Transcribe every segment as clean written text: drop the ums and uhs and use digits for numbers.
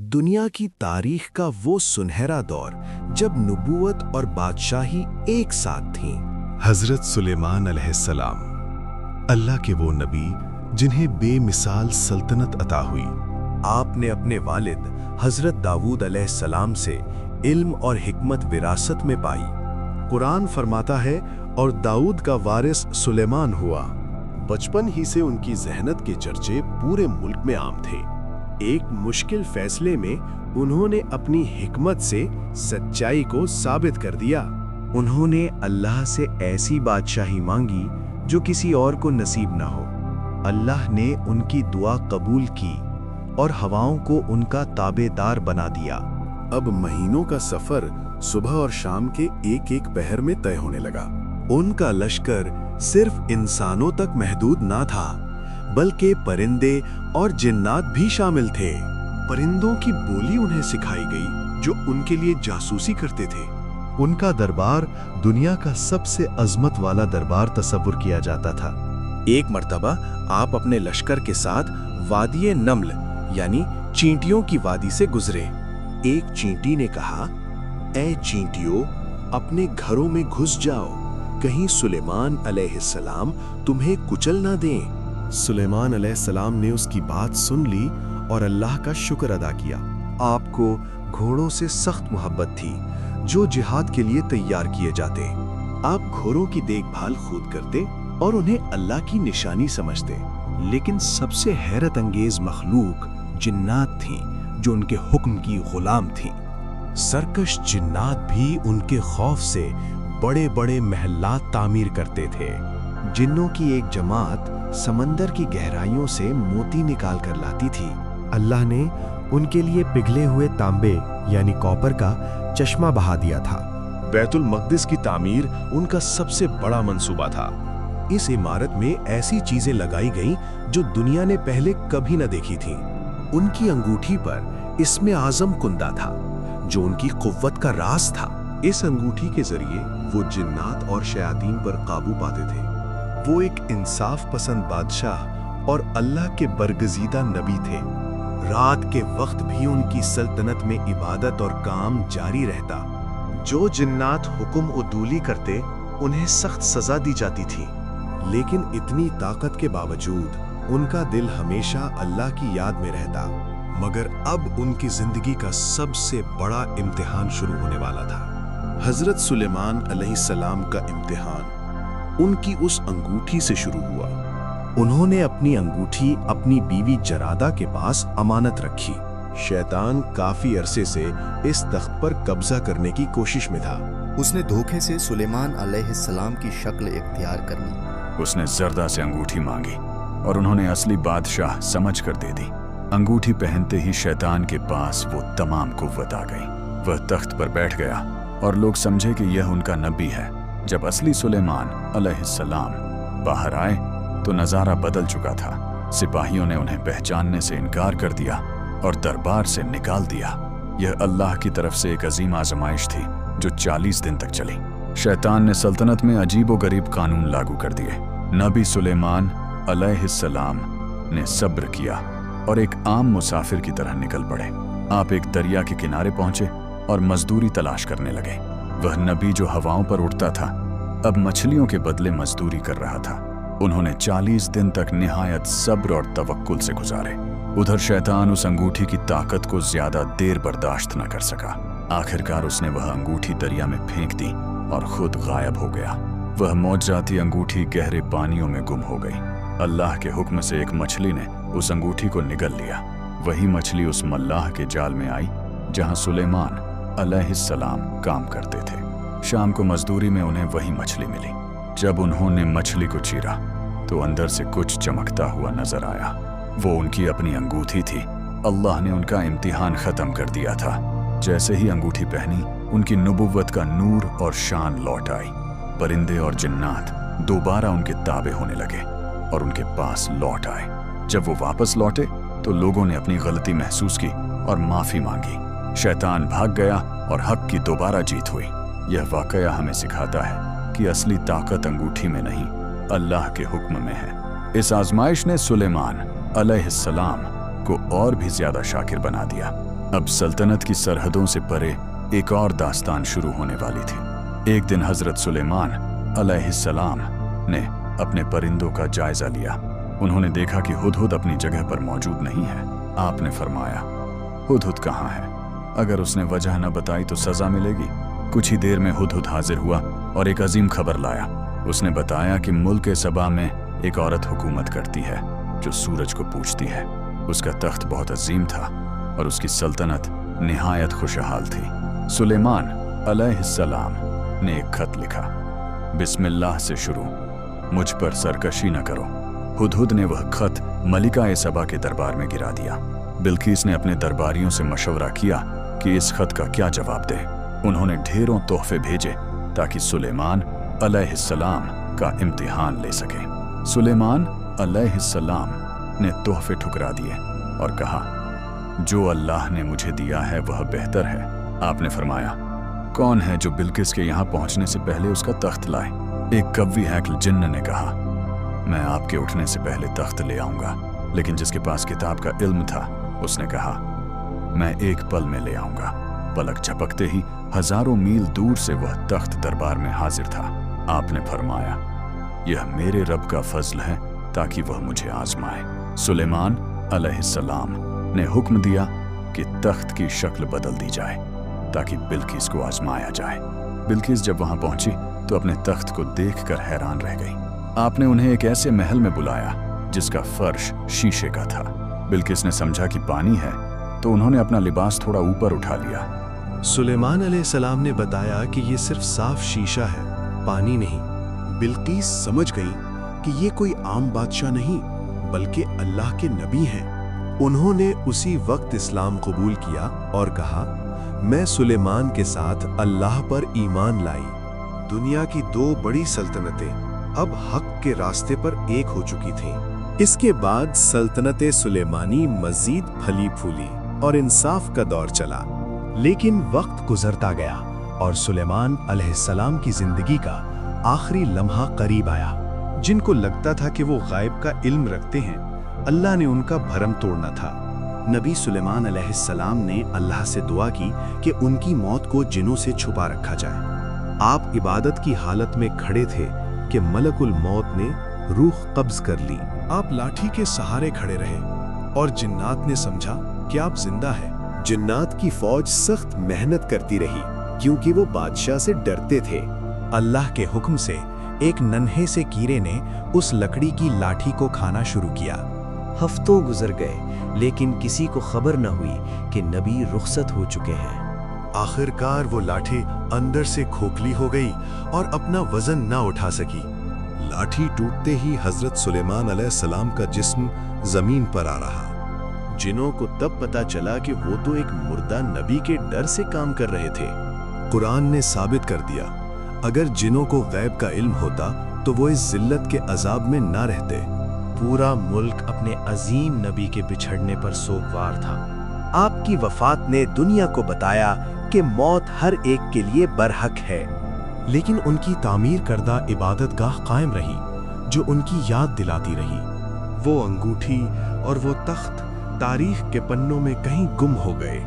दुनिया की तारीख का वो सुनहरा दौर जब नबूवत और बादशाही एक साथ थीं। हजरत सुलेमान अलैहिस्सलाम, अल्लाह के वो नबी जिन्हें बेमिसाल सल्तनत अता हुई। आपने अपने वालिद हजरत दाऊद अलैहिस्सलाम से इल्म और हिकमत विरासत में पाई। कुरान फरमाता है, और दाऊद का वारिस सुलेमान हुआ। बचपन ही से उनकी ज़हनत के चर्चे पूरे मुल्क में आम थे। एक मुश्किल फैसले में उन्होंने अपनी हिकमत से सच्चाई को साबित कर दिया। उन्होंने अल्लाह से ऐसी बादशाही मांगी जो किसी और को नसीब न हो। अल्लाह ने उनकी दुआ कबूल की और हवाओं को उनका ताबेदार बना दिया। अब महीनों का सफर सुबह और शाम के एक एक पहर में तय होने लगा। उनका लश्कर सिर्फ इंसानों तक महदूद ना था, बल्कि परिंदे और जिन्नात भी शामिल थे। परिंदों की बोली उन्हें सिखाई गई जो उनके लिए जासूसी करते थे। उनका दरबार दुनिया का सबसे अजमत वाला दरबार तस्वुर किया जाता था। एक मर्तबा आप अपने लश्कर के साथ वादिये नम्ल यानी चींटियों की वादी से गुजरे। एक चींटी ने कहा, ऐ चींटियों, अपने घरों में घुस जाओ, कहीं सुलेमान अलैहिस्सलाम तुम्हें कुचल ना दें। सुलेमान अलैहिस्सलाम ने उसकी बात सुन ली और अल्लाह का शुक्र अदा किया। आपको घोड़ों से सख्त मोहब्बत थी जो जिहाद के लिए तैयार किए जाते। आप घोड़ों की देखभाल खुद करते और उन्हें अल्लाह की निशानी समझते। लेकिन सबसे हैरत अंगेज मखलूक जिन्नात थीं जो उनके हुक्म की गुलाम थीं। सरकश जिन्नात भी उनके खौफ से बड़े बड़े महलात तामीर करते थे। जिन्नों की एक जमात समंदर की गहराइयों से मोती निकाल कर लाती थी। अल्लाह ने उनके लिए पिघले हुए तांबे यानी कॉपर का चश्मा बहा दिया था। बैतुल मक़दिस की तामीर उनका सबसे बड़ा मंसूबा था। इस इमारत में ऐसी चीजें लगाई गईं जो दुनिया ने पहले कभी न देखी थीं। उनकी अंगूठी पर इस्मे आज़म कुंदा था जो उनकी कुव्वत का राज था। इस अंगूठी के जरिए वो जिन्नात और शयातीन पर काबू पाते थे। वो एक इंसाफ पसंद बादशाह और अल्लाह के बरगजीदा नबी थे। रात के वक्त भी उनकी सल्तनत में इबादत और काम जारी रहता। जो जिन्नात हुक्म उदूली करते उन्हें सख्त सजा दी जाती थी। लेकिन इतनी ताकत के बावजूद उनका दिल हमेशा अल्लाह की याद में रहता। मगर अब उनकी जिंदगी का सबसे बड़ा इम्तिहान शुरू होने वाला था। हजरत सुलेमान अलैहिस्सलाम का इम्तिहान उनकी उस अंगूठी से शुरू हुआ। उन्होंने अपनी अंगूठी अपनी बीवी जरादा के पास अमानत रखी। शैतान काफी अरसे से इस तख्त पर कब्जा करने की कोशिश में था। उसने धोखे से सुलेमान अलैहिस्सलाम की शक्ल इख्तियार कर ली। उसने जरदा से अंगूठी मांगी और उन्होंने असली बादशाह समझ कर दे दी। अंगूठी पहनते ही शैतान के पास वो तमाम कुव्वत आ गई। वह तख्त पर बैठ गया और लोग समझे कि यह उनका नबी है। जब असली सुलेमान अलैहिस्सलाम बाहर आए तो नज़ारा बदल चुका था। सिपाहियों ने उन्हें पहचानने से इनकार कर दिया और दरबार से निकाल दिया। यह अल्लाह की तरफ से एक अजीम आजमाइश थी जो 40 दिन तक चली। शैतान ने सल्तनत में अजीबो-गरीब कानून लागू कर दिए। नबी सुलेमान अलैहिस्सलाम ने सब्र किया और एक आम मुसाफिर की तरह निकल पड़े। आप एक दरिया के किनारे पहुंचे और मजदूरी तलाश करने लगे। वह नबी जो हवाओं पर उड़ता था अब मछलियों के बदले मजदूरी कर रहा था। उन्होंने 40 दिन तक निहायत सब्र और तवक्कुल से गुजारे। उधर शैतान उस अंगूठी की ताकत को ज्यादा देर बर्दाश्त न कर सका। आखिरकार उसने वह अंगूठी दरिया में फेंक दी और खुद गायब हो गया। वह मौजजाती अंगूठी गहरे पानियों में गुम हो गई। अल्लाह के हुक्म से एक मछली ने उस अंगूठी को निगल लिया। वही मछली उस मल्लाह के जाल में आई जहां सुलेमान अलैहिस्सलाम काम करते थे। शाम को मजदूरी में उन्हें वही मछली मिली। जब उन्होंने मछली को चीरा तो अंदर से कुछ चमकता हुआ नजर आया। वो उनकी अपनी अंगूठी थी। अल्लाह ने उनका इम्तिहान खत्म कर दिया था। जैसे ही अंगूठी पहनी उनकी नबुव्वत का नूर और शान लौट आई। परिंदे और जिन्नात दोबारा उनके ताबे होने लगे और उनके पास लौट आए। जब वो वापस लौटे तो लोगों ने अपनी गलती महसूस की और माफी मांगी। शैतान भाग गया और हक की दोबारा जीत हुई। यह वाकया हमें सिखाता है कि असली ताकत अंगूठी में नहीं, अल्लाह के हुक्म में है। इस आजमाइश ने सुलेमान अलैहिस्सलाम को और भी ज्यादा शाकिर बना दिया। अब सल्तनत की सरहदों से परे एक और दास्तान शुरू होने वाली थी। एक दिन हजरत सुलेमान अलैहिस्सलाम ने अपने परिंदों का जायजा लिया। उन्होंने देखा कि हुदहुद अपनी जगह पर मौजूद नहीं है। आपने फरमाया, हुदहुद कहाँ है? अगर उसने वजह न बताई तो सजा मिलेगी। कुछ ही देर में हुदहुद हाजिर हुआ और एक अजीम खबर लाया। उसने बताया कि मुल्क सबा में एक औरत हुकूमत करती है जो सूरज को पूजती है। उसका तख्त बहुत अजीम था और उसकी सल्तनत निहायत खुशहाल थी। सुलेमान अलैहिस्सलाम ने एक खत लिखा, बिस्मिल्लाह से शुरू, मुझ पर सरकशी न करो। हुदहुद ने वह खत मलिका सबा के दरबार में गिरा दिया। बिल्किस ने अपने दरबारियों से मशवरा किया कि इस खत का क्या जवाब दे। उन्होंने ढेरों तोहफे भेजे ताकि सुलेमान अलैहिस्सलाम का इम्तिहान ले सके। सुलेमान अलैहिस्सलाम ने तोहफे ठुकरा दिए और कहा, जो अल्लाह ने मुझे दिया है वह बेहतर है। आपने फरमाया, कौन है जो बिल्किस के यहाँ पहुँचने से पहले उसका तख्त लाए? एक कव्वी हैकल जिन्न ने कहा, मैं आपके उठने से पहले तख्त ले आऊंगा। लेकिन जिसके पास किताब का इल्म था उसने कहा, मैं एक पल में ले आऊंगा। पलक झपकते ही हजारों मील दूर से वह तख्त दरबार में हाजिर था। आपने फरमाया, यह मेरे रब का फजल है ताकि वह मुझे आजमाए। सुलेमान अलैहिस्सलाम ने हुक्म दिया कि तख्त की शक्ल बदल दी जाए ताकि बिल्किस को आजमाया जाए। बिल्किस जब वहां पहुंची तो अपने तख्त को देखकर हैरान रह गई। आपने उन्हें एक ऐसे महल में बुलाया जिसका फर्श शीशे का था। बिल्किस ने समझा कि पानी है तो उन्होंने अपना लिबास थोड़ा ऊपर उठा लिया। सुलेमान अलैहिस्सलाम ने बताया कि ये सिर्फ साफ शीशा है, पानी नहीं। बिल्किस समझ गई कि ये कोई आम बादशाह नहीं बल्कि अल्लाह के नबी हैं। उन्होंने उसी वक्त इस्लाम कबूल किया और कहा, मैं सुलेमान के साथ अल्लाह पर ईमान लाई। दुनिया की दो बड़ी सल्तनतें अब हक के रास्ते पर एक हो चुकी थीं। इसके बाद सल्तनत सुलेमानी मजीद फली फूली और इंसाफ का दौर चला। लेकिन वक्त गुजरता गया और सुलेमान अलैहिस्सलाम की जिंदगी का आखिरी लम्हा करीब आया। जिनको लगता था कि वो गायब का इल्म रखते हैं, अल्लाह ने उनका भरम तोड़ना था। नबी सुलेमान अलैहिस्सलाम ने अल्लाह से दुआ की कि उनकी मौत को जिनों से छुपा रखा जाए। आप इबादत की हालत में खड़े थे कि मलकुल मौत ने रूह कब्ज कर ली। आप लाठी के सहारे खड़े रहे और जिन्नात ने समझा कि आप जिंदा हैं। जिन्नात की फौज सख्त मेहनत करती रही क्योंकि वो बादशाह से डरते थे। अल्लाह के हुक्म से एक नन्हे से कीड़े ने उस लकड़ी की लाठी को खाना शुरू किया। हफ्तों गुजर गए लेकिन किसी को खबर न हुई कि नबी रुखसत हो चुके हैं। आखिरकार वो लाठी अंदर से खोखली हो गई और अपना वजन न उठा सकी। लाठी टूटते ही हजरत सुलेमान अलैहिस्सलाम का जिस्म जमीन पर आ रहा। जिनों को तब पता चला कि वो तो एक मुर्दा नबी के डर से काम कर रहे थे। कुरान ने साबित कर दिया, अगर जिनों को गैब का इल्म होता तो वो इस जिल्लत के अजाब में ना रहते। पूरा मुल्क अपने अजीम नबी के बिछड़ने पर सोगवार था। आपकी वफात ने दुनिया को बताया कि मौत हर एक के लिए बरहक है। लेकिन उनकी तामीर करदा इबादतगाह कायम रही जो उनकी याद दिलाती रही। वो अंगूठी और वो तख्त तारीख के पन्नों में कहीं गुम हो गए।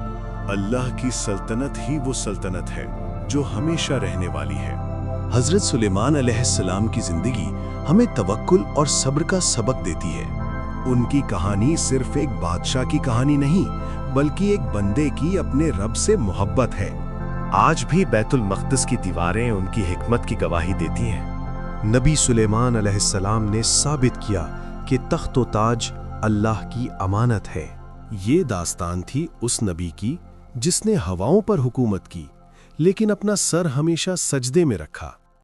अल्लाह की सल्तनत ही वो सल्तनत है जो हमेशा रहने वाली है। हजरत सुलेमान अलैहिस्सलाम की जिंदगी हमें तवक्कुल और सब्र का सबक देती है। उनकी कहानी सिर्फ एक बादशाह की कहानी नहीं बल्कि एक बंदे की अपने रब से मोहब्बत है। आज भी बैतुल मक़दिस की दीवारें उनकी हिकमत की गवाही देती हैं। नबी सुलेमान अलैहिस्सलाम ने साबित किया कि तख्त व ताज अल्लाह की अमानत है। ये दास्तान थी उस नबी की जिसने हवाओं पर हुकूमत की लेकिन अपना सर हमेशा सजदे में रखा।